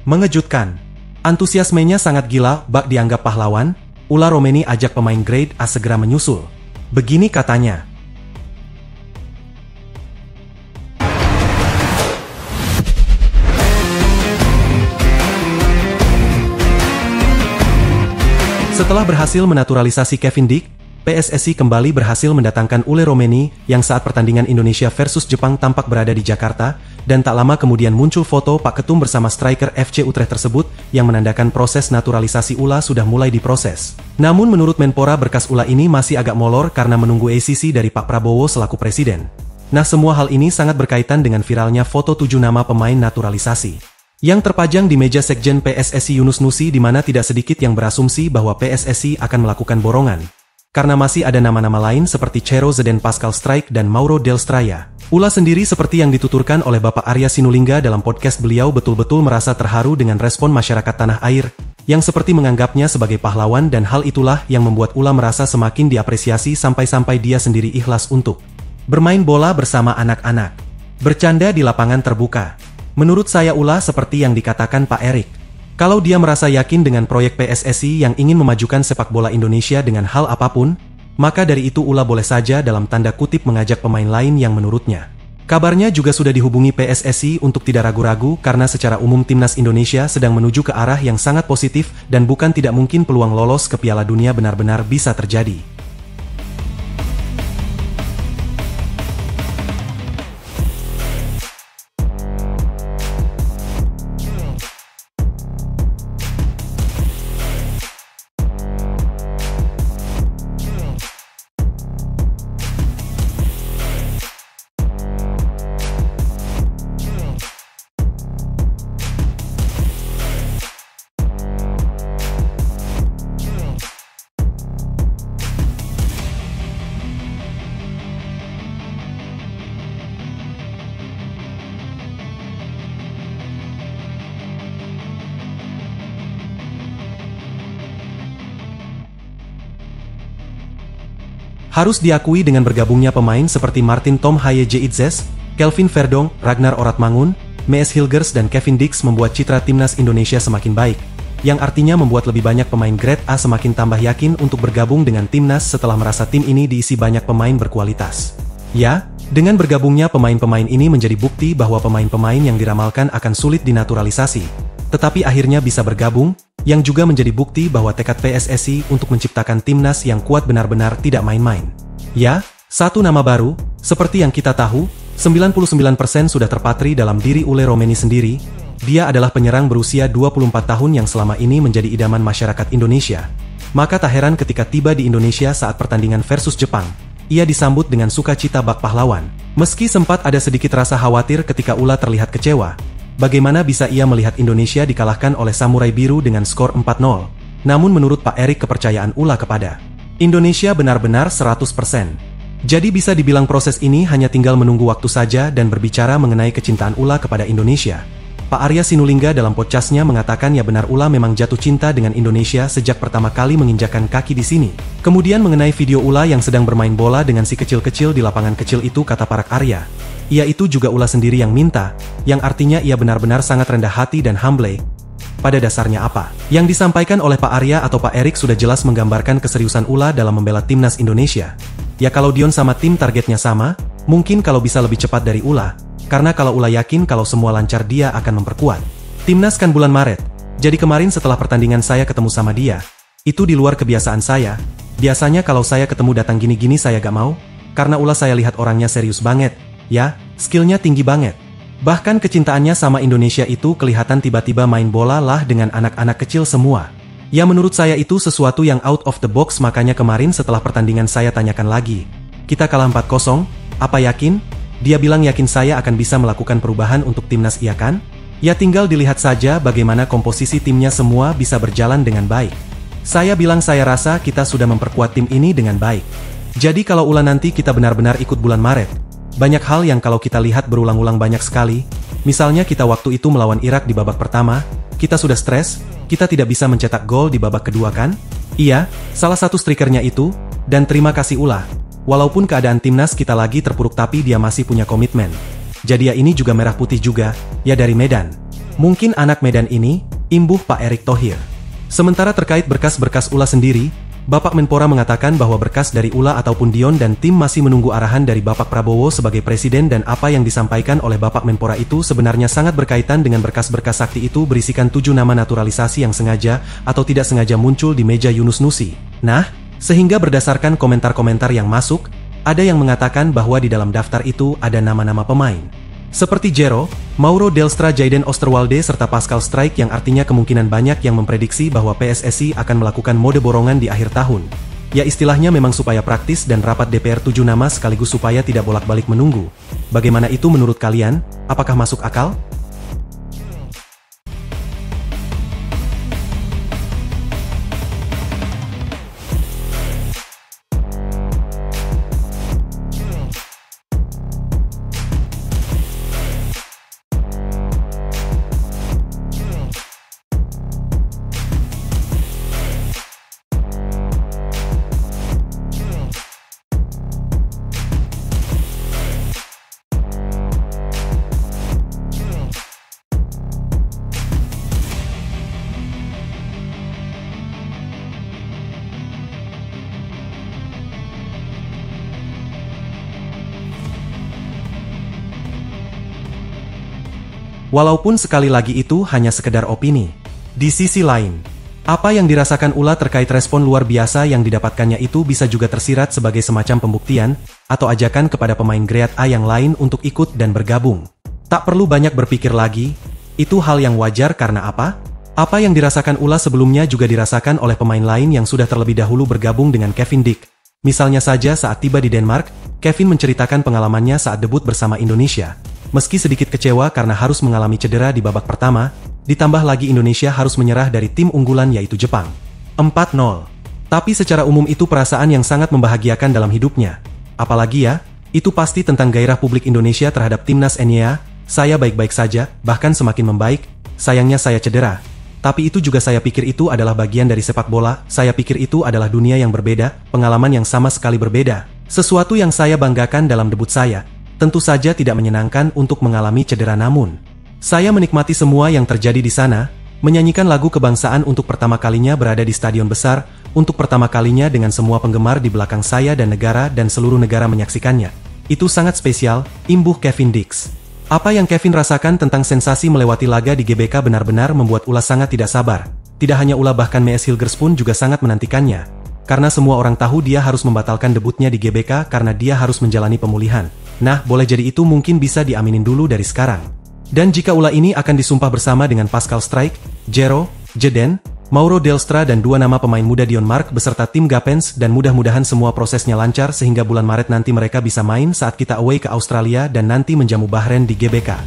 Mengejutkan. Antusiasmenya sangat gila, bak dianggap pahlawan. Ula Romeni ajak pemain grade A segera menyusul. Begini katanya. Setelah berhasil menaturalisasi Kevin Dick, PSSI kembali berhasil mendatangkan Ule Romeni yang saat pertandingan Indonesia versus Jepang tampak berada di Jakarta, dan tak lama kemudian muncul foto Pak Ketum bersama striker FC Utrecht tersebut yang menandakan proses naturalisasi Ula sudah mulai diproses. Namun menurut Menpora berkas Ula ini masih agak molor karena menunggu ACC dari Pak Prabowo selaku presiden. Nah, semua hal ini sangat berkaitan dengan viralnya foto 7 nama pemain naturalisasi yang terpajang di meja Sekjen PSSI Yunus Nusi, di mana tidak sedikit yang berasumsi bahwa PSSI akan melakukan borongan. Karena masih ada nama-nama lain seperti Cero Zeden Pascal Strike dan Mauro Del Straya. Ula sendiri seperti yang dituturkan oleh Bapak Arya Sinulinga dalam podcast beliau betul-betul merasa terharu dengan respon masyarakat tanah air, yang seperti menganggapnya sebagai pahlawan, dan hal itulah yang membuat Ula merasa semakin diapresiasi sampai-sampai dia sendiri ikhlas untuk bermain bola bersama anak-anak. Bercanda di lapangan terbuka. Menurut saya Ula seperti yang dikatakan Pak Erik. Kalau dia merasa yakin dengan proyek PSSI yang ingin memajukan sepak bola Indonesia dengan hal apapun, maka dari itu Ula boleh saja dalam tanda kutip mengajak pemain lain yang menurutnya. Kabarnya juga sudah dihubungi PSSI untuk tidak ragu-ragu karena secara umum timnas Indonesia sedang menuju ke arah yang sangat positif dan bukan tidak mungkin peluang lolos ke Piala Dunia benar-benar bisa terjadi. Harus diakui dengan bergabungnya pemain seperti Martin Tom Haye Jiitzes, Kelvin Verdong, Ragnar Oratmangun, Mees Hilgers dan Kevin Dix membuat citra timnas Indonesia semakin baik, yang artinya membuat lebih banyak pemain grade A semakin tambah yakin untuk bergabung dengan timnas setelah merasa tim ini diisi banyak pemain berkualitas. Ya, dengan bergabungnya pemain-pemain ini menjadi bukti bahwa pemain-pemain yang diramalkan akan sulit dinaturalisasi, tetapi akhirnya bisa bergabung, yang juga menjadi bukti bahwa tekad PSSI untuk menciptakan timnas yang kuat benar-benar tidak main-main. Ya, satu nama baru, seperti yang kita tahu, 99% sudah terpatri dalam diri Ule Romeni sendiri. Dia adalah penyerang berusia 24 tahun yang selama ini menjadi idaman masyarakat Indonesia. Maka tak heran ketika tiba di Indonesia saat pertandingan versus Jepang, ia disambut dengan sukacita bak pahlawan. Meski sempat ada sedikit rasa khawatir ketika Ula terlihat kecewa, bagaimana bisa ia melihat Indonesia dikalahkan oleh Samurai Biru dengan skor 4-0. Namun menurut Pak Erik kepercayaan Ula kepada Indonesia benar-benar 100%. Jadi bisa dibilang proses ini hanya tinggal menunggu waktu saja dan berbicara mengenai kecintaan Ula kepada Indonesia. Pak Arya Sinulinga dalam podcastnya mengatakan ya benar Ula memang jatuh cinta dengan Indonesia sejak pertama kali menginjakan kaki di sini. Kemudian mengenai video Ula yang sedang bermain bola dengan si kecil-kecil di lapangan kecil itu kata Pak Arya, ia itu juga Ula sendiri yang minta, yang artinya ia benar-benar sangat rendah hati dan humble. Pada dasarnya apa yang disampaikan oleh Pak Arya atau Pak Erik sudah jelas menggambarkan keseriusan Ula dalam membela timnas Indonesia. Ya kalau Dion sama tim targetnya sama, mungkin kalau bisa lebih cepat dari Ula, karena kalau Ula yakin kalau semua lancar dia akan memperkuat timnas kan bulan Maret. Jadi kemarin setelah pertandingan saya ketemu sama dia, itu di luar kebiasaan saya. Biasanya kalau saya ketemu datang gini-gini saya gak mau, karena Ula saya lihat orangnya serius banget, ya, skillnya tinggi banget. Bahkan kecintaannya sama Indonesia itu kelihatan tiba-tiba main bola lah dengan anak-anak kecil semua. Ya menurut saya itu sesuatu yang out of the box, makanya kemarin setelah pertandingan saya tanyakan lagi. Kita kalah 4-0, apa yakin? Dia bilang yakin saya akan bisa melakukan perubahan untuk timnas iya kan? Ya tinggal dilihat saja bagaimana komposisi timnya semua bisa berjalan dengan baik. Saya bilang saya rasa kita sudah memperkuat tim ini dengan baik. Jadi kalau Ula nanti kita benar-benar ikut bulan Maret, banyak hal yang kalau kita lihat berulang-ulang banyak sekali. Misalnya kita waktu itu melawan Irak di babak pertama, kita sudah stres, kita tidak bisa mencetak gol di babak kedua kan? Iya, salah satu strikernya itu, dan terima kasih Ula. Walaupun keadaan timnas kita lagi terpuruk tapi dia masih punya komitmen. Jadi ya ini juga merah putih juga, ya dari Medan. Mungkin anak Medan ini, imbuh Pak Erick Thohir. Sementara terkait berkas-berkas Ula sendiri, Bapak Menpora mengatakan bahwa berkas dari Ula ataupun Dion dan tim masih menunggu arahan dari Bapak Prabowo sebagai presiden dan apa yang disampaikan oleh Bapak Menpora itu sebenarnya sangat berkaitan dengan berkas-berkas sakti itu berisikan 7 nama naturalisasi yang sengaja atau tidak sengaja muncul di meja Yunus Nusi. Nah, sehingga berdasarkan komentar-komentar yang masuk, ada yang mengatakan bahwa di dalam daftar itu ada nama-nama pemain seperti Jero, Mauro Delstra, Jayden Osterwalde, serta Pascal Strijk yang artinya kemungkinan banyak yang memprediksi bahwa PSSI akan melakukan mode borongan di akhir tahun. Ya istilahnya memang supaya praktis dan rapat DPR 7 nama sekaligus supaya tidak bolak-balik menunggu. Bagaimana itu menurut kalian? Apakah masuk akal? Walaupun sekali lagi itu hanya sekedar opini. Di sisi lain, apa yang dirasakan Ula terkait respon luar biasa yang didapatkannya itu bisa juga tersirat sebagai semacam pembuktian atau ajakan kepada pemain grade A yang lain untuk ikut dan bergabung. Tak perlu banyak berpikir lagi, itu hal yang wajar karena apa? Apa yang dirasakan Ula sebelumnya juga dirasakan oleh pemain lain yang sudah terlebih dahulu bergabung dengan Kevin Dick. Misalnya saja saat tiba di Denmark, Kevin menceritakan pengalamannya saat debut bersama Indonesia. Meski sedikit kecewa karena harus mengalami cedera di babak pertama, ditambah lagi Indonesia harus menyerah dari tim unggulan yaitu Jepang. 4-0. Tapi secara umum itu perasaan yang sangat membahagiakan dalam hidupnya. Apalagi ya, itu pasti tentang gairah publik Indonesia terhadap timnas NYA. Saya baik-baik saja, bahkan semakin membaik. Sayangnya saya cedera. Tapi itu juga saya pikir itu adalah bagian dari sepak bola. Saya pikir itu adalah dunia yang berbeda, pengalaman yang sama sekali berbeda. Sesuatu yang saya banggakan dalam debut saya. Tentu saja tidak menyenangkan untuk mengalami cedera namun saya menikmati semua yang terjadi di sana, menyanyikan lagu kebangsaan untuk pertama kalinya berada di stadion besar, untuk pertama kalinya dengan semua penggemar di belakang saya dan negara dan seluruh negara menyaksikannya. Itu sangat spesial, imbuh Kevin Dix. Apa yang Kevin rasakan tentang sensasi melewati laga di GBK benar-benar membuat Ula sangat tidak sabar. Tidak hanya Ula bahkan Mees Hilgers pun juga sangat menantikannya. Karena semua orang tahu dia harus membatalkan debutnya di GBK karena dia harus menjalani pemulihan. Nah, boleh jadi itu mungkin bisa diaminin dulu dari sekarang. Dan jika Ula ini akan disumpah bersama dengan Pascal Strijk, Jero, Jayden, Mauro Delstra dan 2 nama pemain muda Dion Mark beserta tim Gapens dan mudah-mudahan semua prosesnya lancar sehingga bulan Maret nanti mereka bisa main saat kita away ke Australia dan nanti menjamu Bahrain di GBK.